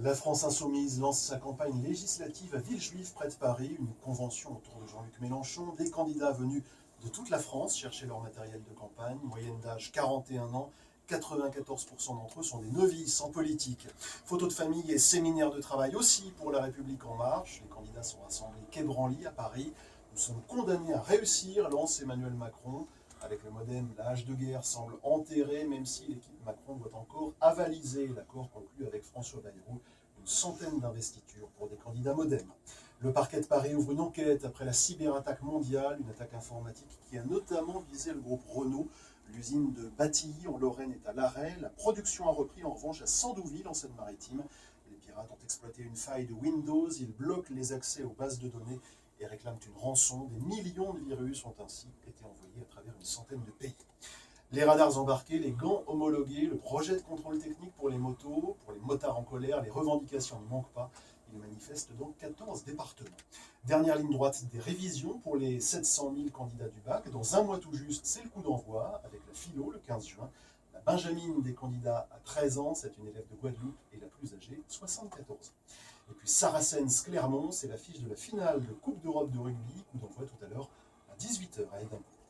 La France insoumise lance sa campagne législative à Villejuif, près de Paris, une convention autour de Jean-Luc Mélenchon. Des candidats venus de toute la France chercher leur matériel de campagne. Moyenne d'âge 41 ans, 94% d'entre eux sont des novices en politique. Photos de famille et séminaires de travail aussi pour La République En Marche. Les candidats sont rassemblés quai Branly à Paris. Nous sommes condamnés à réussir, lance Emmanuel Macron. Avec le modem, la hache de guerre semble enterrée, même si l'équipe Macron doit encore avaliser l'accord conclu avec François Bayrou, une centaine d'investitures pour des candidats modem. Le parquet de Paris ouvre une enquête après la cyberattaque mondiale, une attaque informatique qui a notamment visé le groupe Renault. L'usine de Batilly en Lorraine est à l'arrêt. La production a repris en revanche à Sandouville en Seine-Maritime. Les pirates ont exploité une faille de Windows, ils bloquent les accès aux bases de données et réclament une rançon. Des millions de virus ont ainsi été envoyés à travers une centaine de pays. Les radars embarqués, les gants homologués, le projet de contrôle technique pour les motos, pour les motards en colère, les revendications ne manquent pas. Ils manifestent dans 14 départements. Dernière ligne droite des révisions pour les 700 000 candidats du bac. Dans un mois tout juste, c'est le coup d'envoi avec la philo le 15 juin. La Benjamine des candidats à 13 ans, c'est une élève de Guadeloupe, et la plus âgée, 74. Et puis Saracens-Clermont, c'est l'affiche de la finale de Coupe d'Europe de rugby, coup d'envoi tout à l'heure à 18h à Édimbourg.